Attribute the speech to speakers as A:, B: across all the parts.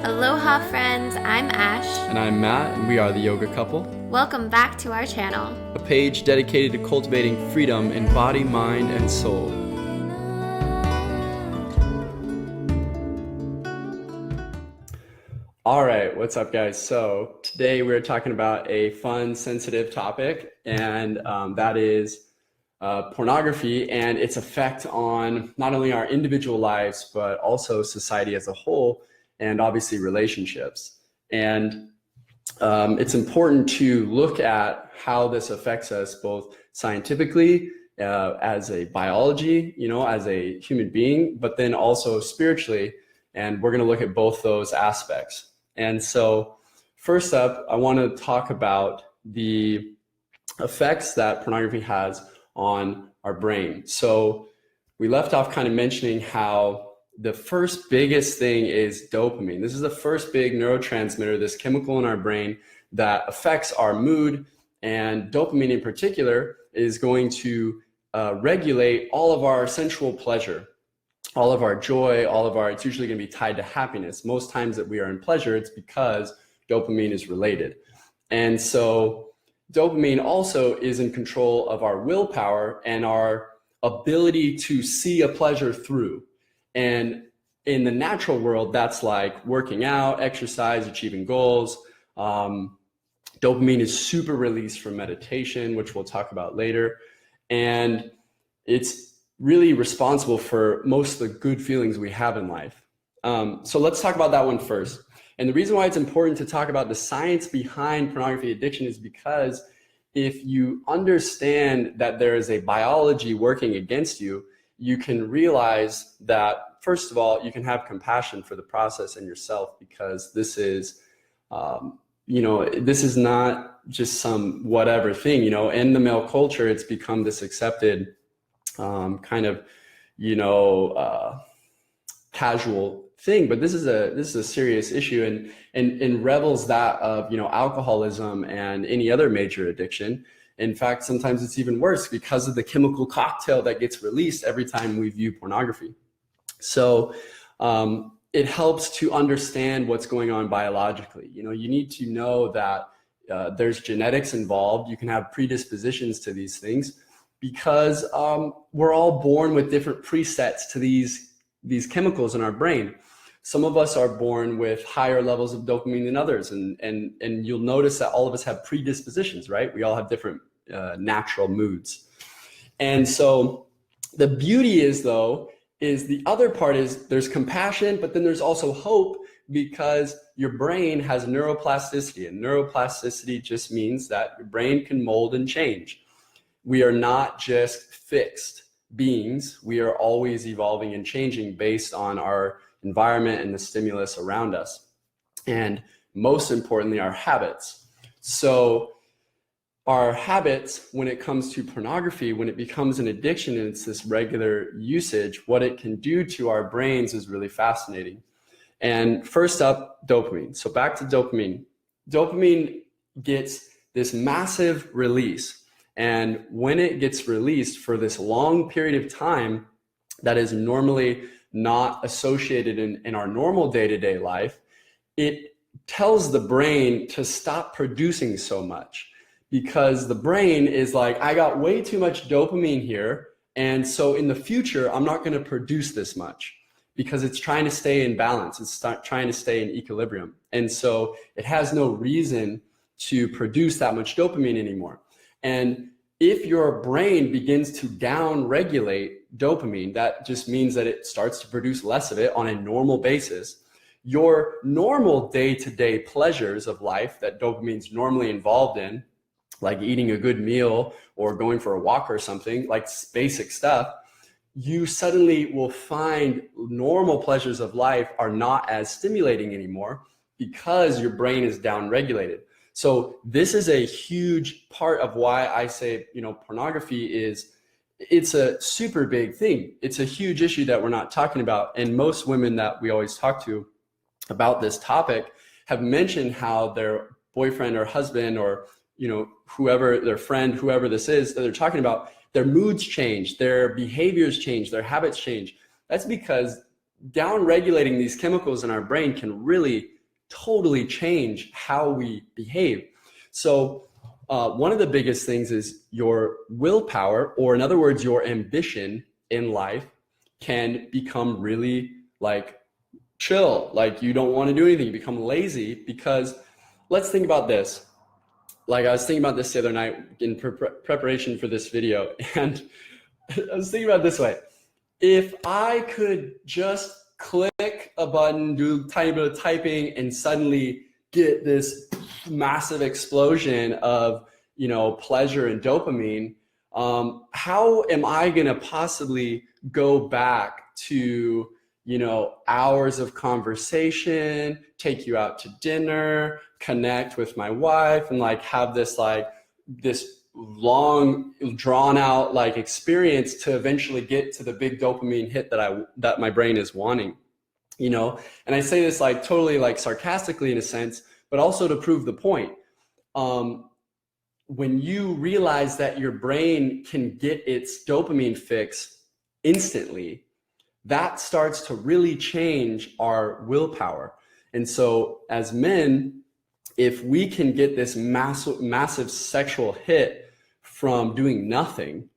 A: Aloha friends, I'm Ash.
B: And I'm Matt, and we are the Yoga Couple,
A: Welcome back to our channel.
B: a page dedicated to cultivating freedom in body, mind, and soul. All right, what's up, guys? So today we're talking about a fun, sensitive topic, and that is pornography and its effect on not only our individual lives, but also society as a whole, and obviously relationships. And it's important to look at how this affects us both scientifically, as a biology, as a human being, but then also spiritually. And we're going to look at both those aspects. And so first up, I want to talk about the effects that pornography has on our brain. So we left off kind of mentioning how the first biggest thing is dopamine. This is the first big neurotransmitter, this chemical in our brain that affects our mood. And dopamine in particular is going to regulate all of our sensual pleasure, all of our joy, it's usually going to be tied to happiness. Most times that we are in pleasure, it's because dopamine is related. And so dopamine also is in control of our willpower and our ability to see a pleasure through. And in the natural world, that's like working out, exercise, achieving goals. Dopamine is super released from meditation, which we'll talk about later. And it's really responsible for most of the good feelings we have in life. So let's talk about that one first. And the reason why it's important to talk about the science behind pornography addiction is because if you understand that there is a biology working against you, you can realize that, first of all, you can have compassion for the process and yourself, because this is, this is not just some whatever thing, in the male culture, it's become this accepted casual thing, but this is a serious issue, and revels that of alcoholism and any other major addiction. In fact, sometimes it's even worse because of the chemical cocktail that gets released every time we view pornography. So it helps to understand what's going on biologically. You need to know that there's genetics involved. You can have predispositions to these things, because we're all born with different presets to these chemicals in our brain. Some of us are born with higher levels of dopamine than others, and you'll notice that all of us have predispositions, right? We all have different natural moods. And so the beauty is the other part is there's compassion, but then there's also hope, because your brain has neuroplasticity, and neuroplasticity just means that your brain can mold and change. We are not just fixed beings. We are always evolving and changing based on our environment and the stimulus around us. And most importantly, our habits. So our habits, when it comes to pornography, when it becomes an addiction and it's this regular usage, what it can do to our brains is really fascinating. And first up, dopamine. So back to dopamine. Dopamine gets this massive release. And when it gets released for this long period of time that is normally not associated in our normal day-to-day life, it tells the brain to stop producing so much, because the brain is like, I got way too much dopamine here, and so in the future, I'm not going to produce this much, because it's trying to stay in balance. It's trying to stay in equilibrium. And so it has no reason to produce that much dopamine anymore. And if your brain begins to down-regulate dopamine, that just means that it starts to produce less of it on a normal basis. Your normal day-to-day pleasures of life that dopamine's normally involved in, like eating a good meal or going for a walk or something, like basic stuff, you suddenly will find normal pleasures of life are not as stimulating anymore, because your brain is down-regulated. So this is a huge part of why I say, pornography it's a super big thing. It's a huge issue that we're not talking about. And most women that we always talk to about this topic have mentioned how their boyfriend or husband or, whoever, their friend, whoever this is that they're talking about, their moods change, their behaviors change, their habits change. That's because down regulating these chemicals in our brain can really totally change how we behave. So one of the biggest things is your willpower, or in other words, your ambition in life can become really like chill. Like you don't want to do anything, you become lazy. Because let's think about this. Like I was thinking about this the other night in preparation for this video, and I was thinking about it this way. If I could just click a button, do a tiny bit of typing, and suddenly get this massive explosion of, you know, pleasure and dopamine, how am I going to possibly go back to, you know, hours of conversation, take you out to dinner, connect with my wife, and like have this long drawn out like experience to eventually get to the big dopamine hit that my brain is wanting, you know? And I say this like totally like sarcastically in a sense, but also to prove the point. When you realize that your brain can get its dopamine fix instantly, that starts to really change our willpower. And so as men, if we can get this massive sexual hit from doing nothing,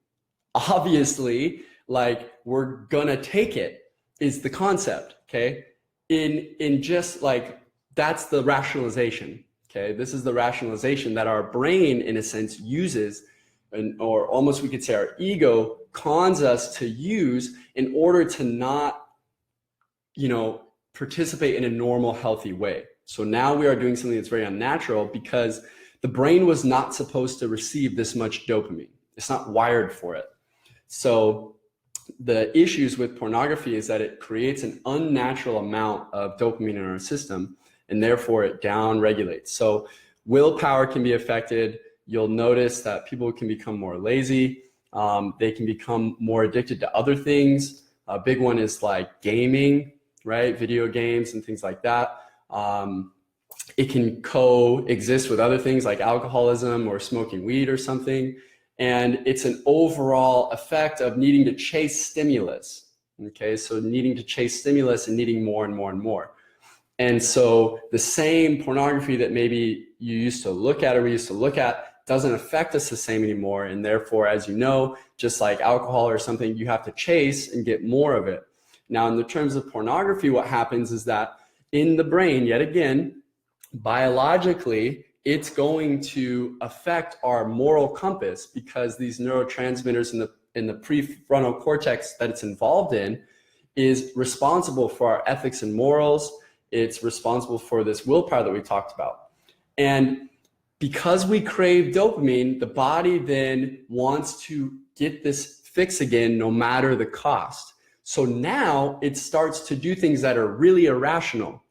B: obviously, like we're gonna take it, is the concept, okay? In just like, that's the rationalization, okay? This is the rationalization that our brain, in a sense, uses, or almost we could say our ego cons us to use in order to not, you know, participate in a normal, healthy way. So now we are doing something that's very unnatural because the brain was not supposed to receive this much dopamine. It's not wired for it. So the issues with pornography is that it creates an unnatural amount of dopamine in our system, and therefore it down regulates. So willpower can be affected. You'll notice that people can become more lazy. They can become more addicted to other things. A big one is like gaming, right? Video games and things like that. It can coexist with other things like alcoholism or smoking weed or something. And it's an overall effect of needing to chase stimulus. Okay, so needing to chase stimulus and needing more and more and more. And so the same pornography that maybe you used to look at or we used to look at doesn't affect us the same anymore. And therefore, as you know, just like alcohol or something, you have to chase and get more of it. Now, in the terms of pornography, what happens is that in the brain, yet again, biologically, it's going to affect our moral compass, because these neurotransmitters in the prefrontal cortex that it's involved in is responsible for our ethics and morals. It's responsible for this willpower that we talked about. And because we crave dopamine, the body then wants to get this fix again, no matter the cost. So now it starts to do things that are really irrational.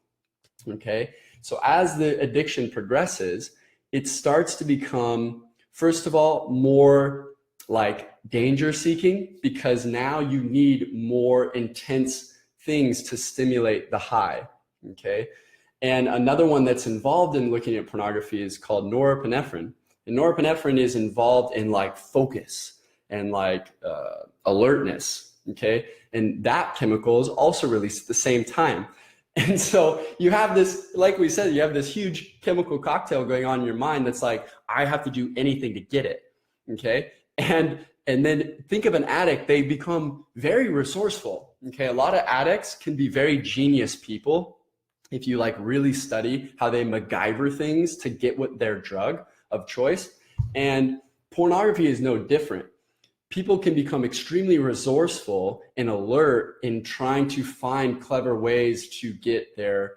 B: Okay, so as the addiction progresses, it starts to become, first of all, more like danger seeking, because now you need more intense things to stimulate the high. Okay, and another one that's involved in looking at pornography is called norepinephrine. And norepinephrine is involved in like focus and like alertness. Okay, and that chemical is also released at the same time. And so you have this, like we said, you have this huge chemical cocktail going on in your mind that's like, I have to do anything to get it, okay? And then think of an addict, they become very resourceful, okay? A lot of addicts can be very genius people if you like really study how they MacGyver things to get what their drug of choice. And pornography is no different. People can become extremely resourceful and alert in trying to find clever ways to get their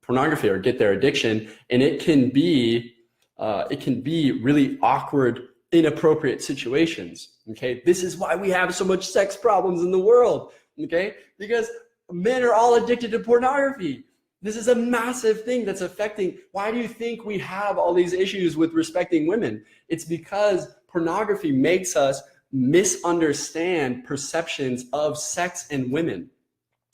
B: pornography or get their addiction. And it can be really awkward, inappropriate situations. Okay, this is why we have so much sex problems in the world. Okay, because men are all addicted to pornography. This is a massive thing that's affecting. Why do you think we have all these issues with respecting women? It's because pornography makes us misunderstand perceptions of sex and women.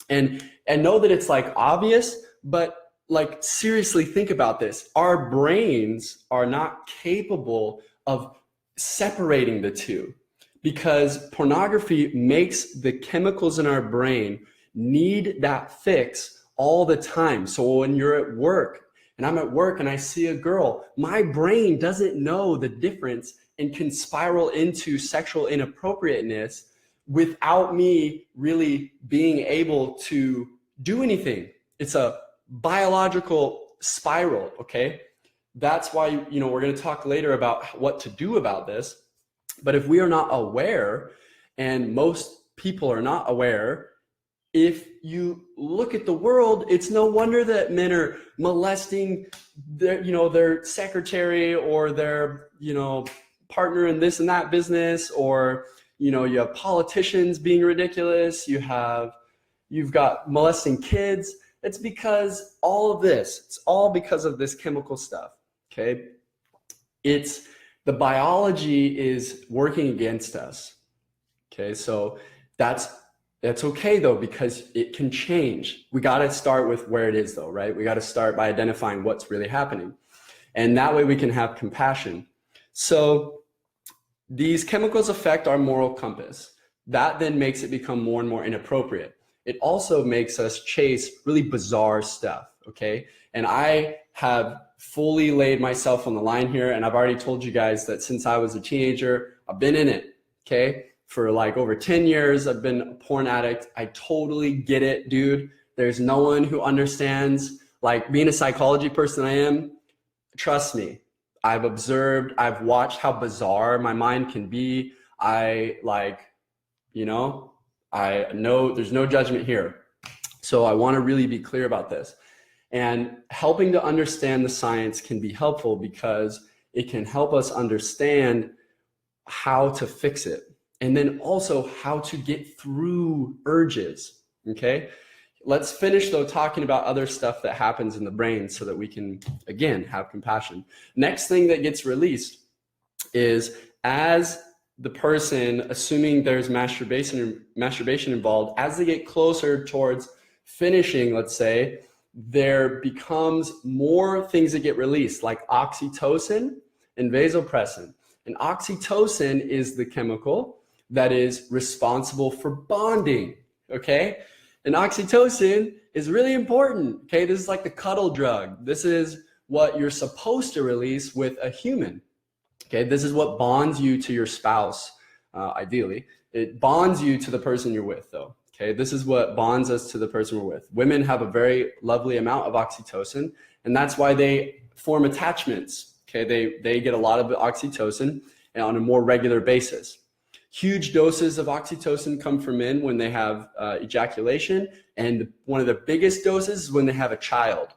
B: And know that it's like obvious, but like seriously think about this. Our brains are not capable of separating the two, because pornography makes the chemicals in our brain need that fix all the time. So when you're at work and I'm at work and I see a girl, my brain doesn't know the difference and can spiral into sexual inappropriateness without me really being able to do anything. It's a biological spiral, okay? That's why, we're going to talk later about what to do about this. But if we are not aware, and most people are not aware, if you look at the world, it's no wonder that men are molesting their secretary or their, partner in this and that business, or, you have politicians being ridiculous. You've got molesting kids. It's because it's all because of this chemical stuff. Okay. The biology is working against us. Okay. So that's okay though, because it can change. We got to start with where it is though, right? We got to start by identifying what's really happening. And that way we can have compassion. So these chemicals affect our moral compass. That then makes it become more and more inappropriate. It also makes us chase really bizarre stuff, okay? And I have fully laid myself on the line here, and I've already told you guys that since I was a teenager, I've been in it, okay? For like over 10 years, I've been a porn addict. I totally get it, dude. There's no one who understands, like being a psychology person I am, trust me, I've observed, I've watched how bizarre my mind can be. I know there's no judgment here. So I want to really be clear about this. And helping to understand the science can be helpful because it can help us understand how to fix it. And then also how to get through urges, okay? Let's finish though talking about other stuff that happens in the brain so that we can, again, have compassion. Next thing that gets released is as the person, assuming there's masturbation involved, as they get closer towards finishing, let's say, there becomes more things that get released, like oxytocin and vasopressin. And oxytocin is the chemical that is responsible for bonding, okay? And oxytocin is really important, okay? This is like the cuddle drug. This is what you're supposed to release with a human, okay? This is what bonds you to your spouse, ideally. It bonds you to the person you're with, though, okay? This is what bonds us to the person we're with. Women have a very lovely amount of oxytocin, and that's why they form attachments, okay? They get a lot of oxytocin on a more regular basis. Huge doses of oxytocin come from men when they have ejaculation, and one of the biggest doses is when they have a child.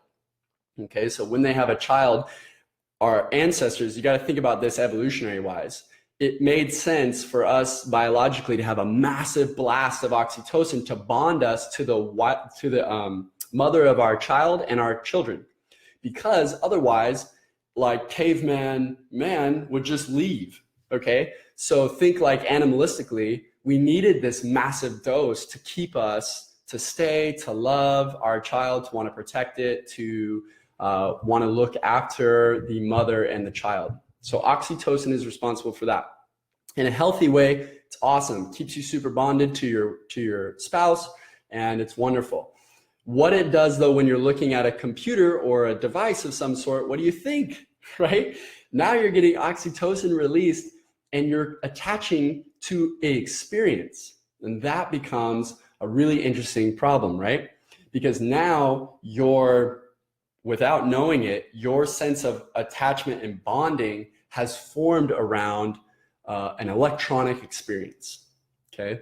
B: Okay, so when they have a child, our ancestors, you got to think about this evolutionary wise. It made sense for us biologically to have a massive blast of oxytocin to bond us to the mother of our child and our children, because otherwise, like caveman man would just leave. Okay, so think like animalistically, we needed this massive dose to keep us, to stay, to love our child, to want to protect it, to want to look after the mother and the child. So oxytocin is responsible for that. In a healthy way, it's awesome. Keeps you super bonded to your spouse, and it's wonderful. What it does though, when you're looking at a computer or a device of some sort, what do you think, right? Now you're getting oxytocin released and you're attaching to an experience. And that becomes a really interesting problem, right? Because now without knowing it, your sense of attachment and bonding has formed around an electronic experience, okay?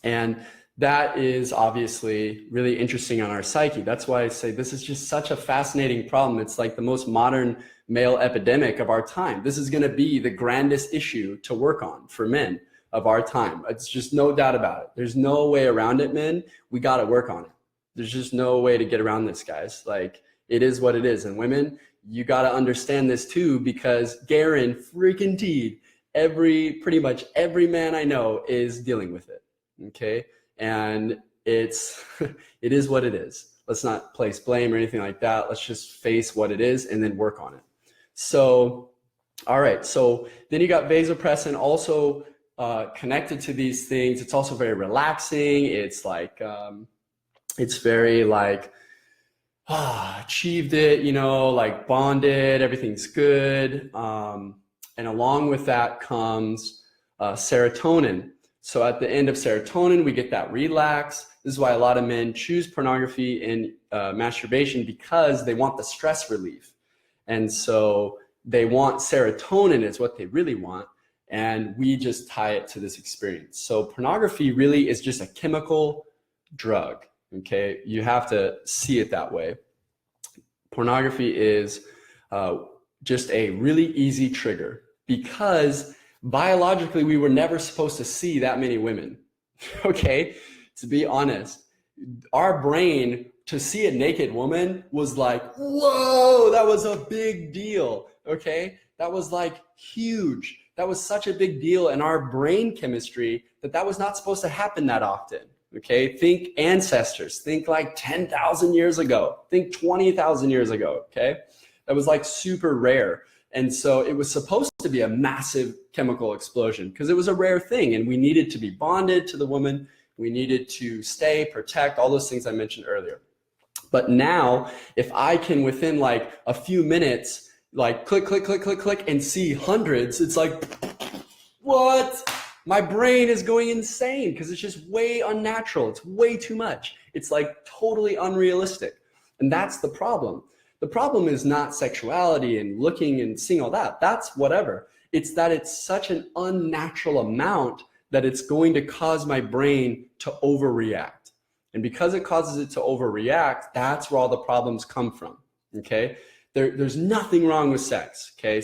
B: And that is obviously really interesting on our psyche. That's why I say this is just such a fascinating problem. It's like the most modern male epidemic of our time. This is going to be the grandest issue to work on for men of our time. It's just no doubt about it. There's no way around it, men. We got to work on it. There's just no way to get around this, guys. Like, it is what it is. And women, you got to understand this too, because Garen freaking Teed, pretty much every man I know is dealing with it. Okay. And it is what it is. Let's not place blame or anything like that. Let's just face what it is and then work on it. So, all right. So then you got vasopressin also connected to these things. It's also very relaxing. It's like, It's very like, achieved it, like bonded, everything's good. And along with that comes serotonin. So at the end of serotonin, we get that relax. This is why a lot of men choose pornography and masturbation, because they want the stress relief. And so they want serotonin is what they really want. And we just tie it to this experience. So pornography really is just a chemical drug. Okay, you have to see it that way. Pornography is just a really easy trigger, because biologically we were never supposed to see that many women. Okay, to be honest, our brain, to see a naked woman was like, whoa, that was a big deal. Okay, that was like huge. That was such a big deal in our brain chemistry that was not supposed to happen that often. Okay, think ancestors, think like 10,000 years ago, think 20,000 years ago. Okay, that was like super rare. And so it was supposed to be a massive chemical explosion because it was a rare thing, and we needed to be bonded to the woman. We needed to stay, protect, all those things I mentioned earlier. But now, if I can within like a few minutes, like click, click, click, click, click, and see hundreds, it's like, what? My brain is going insane because it's just way unnatural. It's way too much. It's like totally unrealistic. And that's the problem. The problem is not sexuality and looking and seeing all that. That's whatever. It's that it's such an unnatural amount that it's going to cause my brain to overreact. And because it causes it to overreact, that's where all the problems come from. Okay? There's nothing wrong with sex. Okay?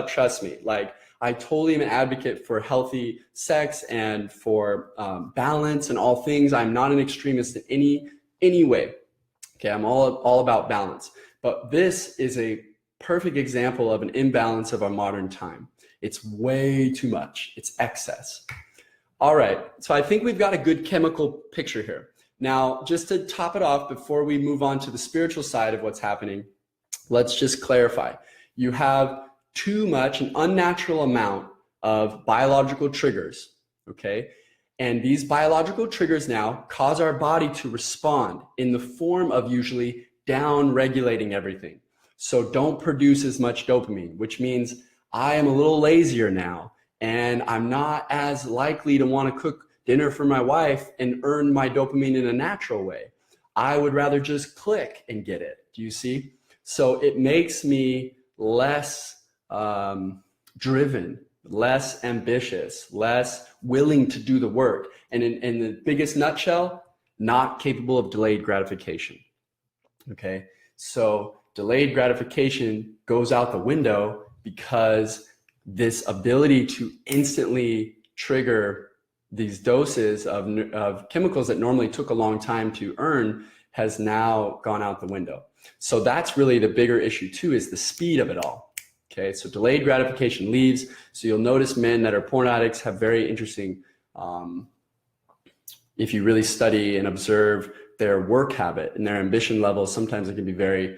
B: Trust me. Like, I totally am an advocate for healthy sex and for balance and all things. I'm not an extremist in any way. Okay, I'm all about balance. But this is a perfect example of an imbalance of our modern time. It's way too much. It's excess. All right, so I think we've got a good chemical picture here. Now, just to top it off before we move on to the spiritual side of what's happening, let's just clarify. You have too much, an unnatural amount of biological triggers, okay? And these biological triggers now cause our body to respond in the form of usually down-regulating everything. So don't produce as much dopamine, which means I am a little lazier now, and I'm not as likely to want to cook dinner for my wife and earn my dopamine in a natural way. I would rather just click and get it. Do you see? So it makes me less driven, less ambitious, less willing to do the work. And in the biggest nutshell, not capable of delayed gratification. Okay, so delayed gratification goes out the window because this ability to instantly trigger these doses of chemicals that normally took a long time to earn has now gone out the window. So that's really the bigger issue too, is the speed of it all. Okay, so delayed gratification leaves. So you'll notice men that are porn addicts have very interesting, if you really study and observe their work habit and their ambition levels, sometimes it can be very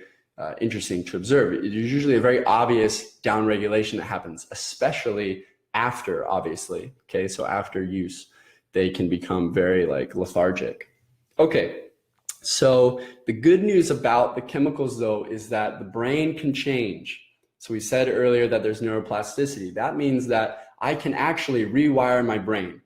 B: interesting to observe. There's usually a very obvious downregulation that happens, especially after, obviously. Okay, so after use, they can become very like lethargic. Okay, so the good news about the chemicals though is that the brain can change. So we said earlier that there's neuroplasticity. That means that I can actually rewire my brain.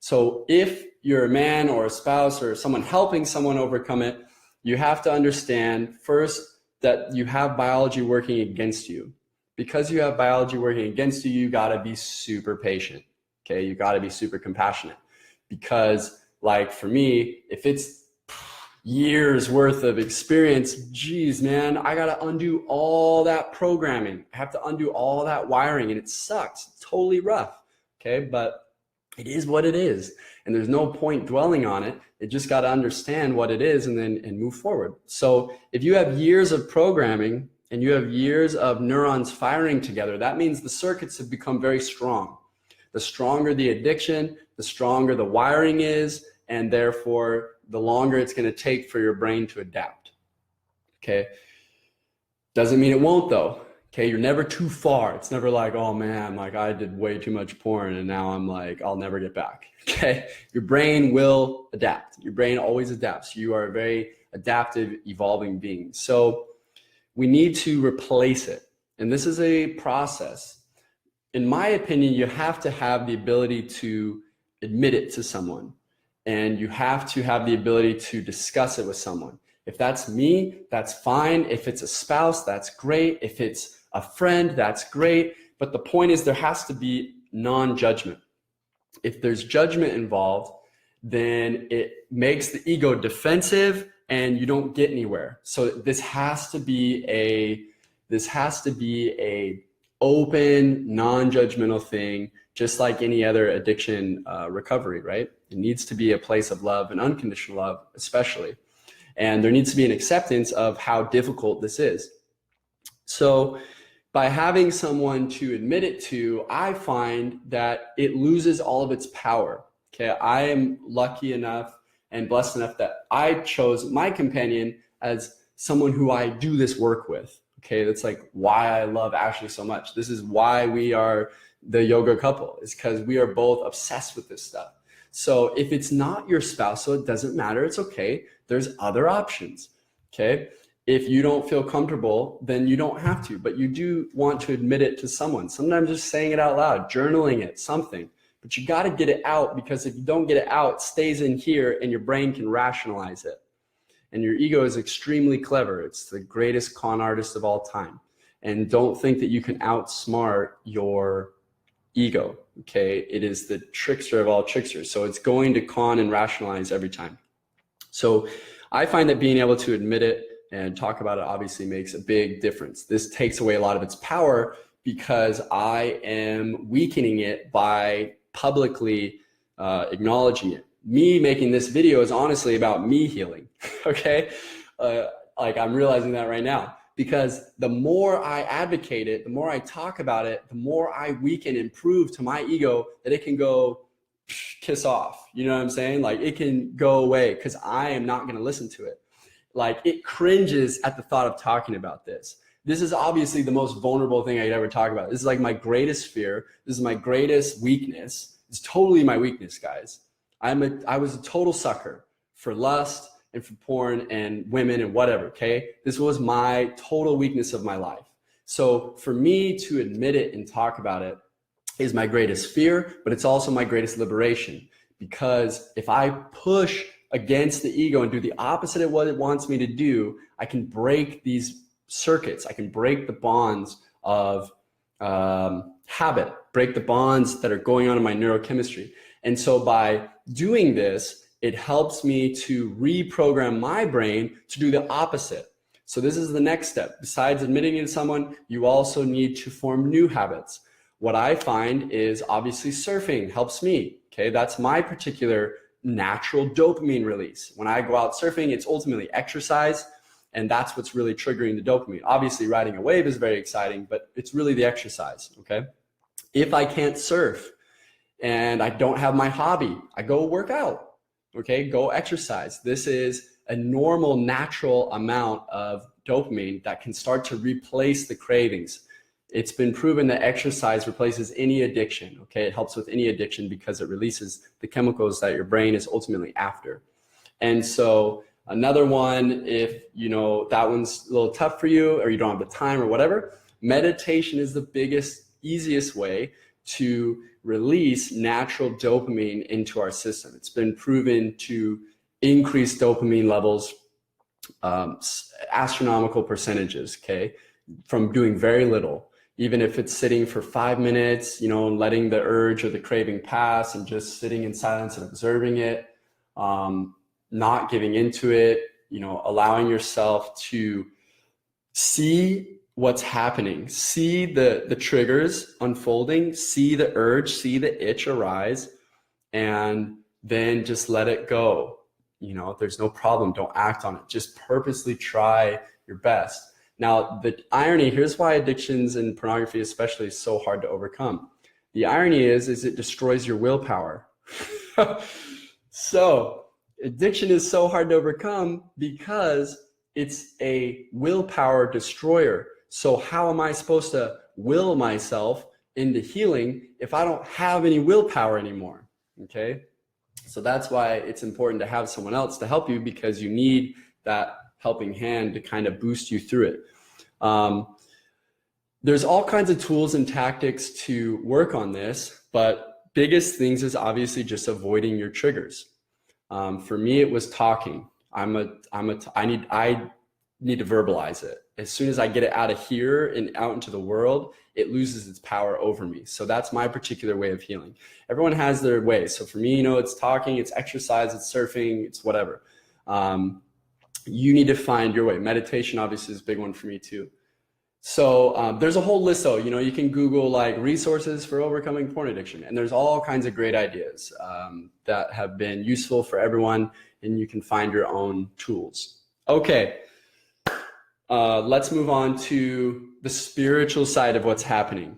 B: So if you're a man or a spouse or someone helping someone overcome it, you have to understand first that you have biology working against you. Because you have biology working against you, you gotta be super patient, okay? You gotta be super compassionate. Because like for me, if it's years worth of experience, geez, man, I gotta undo all that programming. I have to undo all that wiring, and it sucks. It's totally rough, okay? But it is what it is, and there's no point dwelling on it. You just gotta understand what it is and move forward. So if you have years of programming and you have years of neurons firing together, that means the circuits have become very strong. The stronger the addiction, the stronger the wiring is, and therefore the longer it's going to take for your brain to adapt. Okay, doesn't mean it won't though. Okay, you're never too far. It's never like, oh man, like I did way too much porn and now I'm like, I'll never get back. Okay, your brain will adapt. Your brain always adapts. You are a very adaptive, evolving being. So we need to replace it. And this is a process. In my opinion, you have to have the ability to admit it to someone. And you have to have the ability to discuss it with someone. If that's me, that's fine. If it's a spouse, that's great. If it's a friend, that's great. But the point is there has to be non-judgment. If there's judgment involved, then it makes the ego defensive and you don't get anywhere. So this has to be a open, non-judgmental thing, just like any other addiction recovery, right? It needs to be a place of love and unconditional love, especially. And there needs to be an acceptance of how difficult this is. So by having someone to admit it to, I find that it loses all of its power. Okay, I am lucky enough and blessed enough that I chose my companion as someone who I do this work with. Okay, that's like why I love Ashley so much. This is why we are the yoga couple, is because we are both obsessed with this stuff. So if it's not your spouse, so it doesn't matter, it's okay. There's other options, okay? If you don't feel comfortable, then you don't have to, but you do want to admit it to someone. Sometimes just saying it out loud, journaling it, something. But you got to get it out, because if you don't get it out, it stays in here and your brain can rationalize it. And your ego is extremely clever. It's the greatest con artist of all time. And don't think that you can outsmart your ego, okay? It is the trickster of all tricksters. So it's going to con and rationalize every time. So I find that being able to admit it and talk about it obviously makes a big difference. This takes away a lot of its power because I am weakening it by publicly acknowledging it. Me making this video is honestly about me healing, okay? Like I'm realizing that right now, because the more I advocate it, the more I talk about it, the more I weaken and prove to my ego that it can go kiss off. You know what I'm saying? Like it can go away because I am not going to listen to it. Like it cringes at the thought of talking about this. This is obviously the most vulnerable thing I could ever talk about. This is like my greatest fear. This is my greatest weakness. It's totally my weakness, guys. I was a total sucker for lust and for porn and women and whatever, okay? This was my total weakness of my life. So for me to admit it and talk about it is my greatest fear, but it's also my greatest liberation. Because if I push against the ego and do the opposite of what it wants me to do, I can break these circuits. I can break the bonds of habit, break the bonds that are going on in my neurochemistry. And so by doing this, it helps me to reprogram my brain to do the opposite. So this is the next step. Besides admitting it to someone, you also need to form new habits. What I find is obviously surfing helps me. Okay, that's my particular natural dopamine release. When I go out surfing, it's ultimately exercise, and that's what's really triggering the dopamine. Obviously, riding a wave is very exciting, but it's really the exercise, okay? If I can't surf and I don't have my hobby, I go work out, okay? Go exercise. This is a normal, natural amount of dopamine that can start to replace the cravings. It's been proven that exercise replaces any addiction, okay? It helps with any addiction because it releases the chemicals that your brain is ultimately after. And so another one, if you know that one's a little tough for you or you don't have the time or whatever, meditation is the biggest, easiest way to release natural dopamine into our system. It's been proven to increase dopamine levels, astronomical percentages, okay, from doing very little. Even if it's sitting for 5 minutes, you know, letting the urge or the craving pass and just sitting in silence and observing it, not giving into it, you know, allowing yourself to see what's happening, see the triggers unfolding, see the urge, see the itch arise, and then just let it go. You know, there's no problem. Don't act on it. Just purposely try your best. Now, the irony, here's why addictions and pornography especially is so hard to overcome. The irony is it destroys your willpower. So addiction is so hard to overcome because it's a willpower destroyer. So how am I supposed to will myself into healing if I don't have any willpower anymore? Okay. So that's why it's important to have someone else to help you, because you need that helping hand to kind of boost you through it. There's all kinds of tools and tactics to work on this, but biggest things is obviously just avoiding your triggers. For me, it was talking. I need to verbalize it. As soon as I get it out of here and out into the world, it loses its power over me. So that's my particular way of healing. Everyone has their way. So for me, it's talking, it's exercise, it's surfing, it's whatever. You need to find your way. Meditation obviously is a big one for me too. So there's a whole list though, you can Google like resources for overcoming porn addiction, and there's all kinds of great ideas that have been useful for everyone, and you can find your own tools. Okay, let's move on to the spiritual side of what's happening.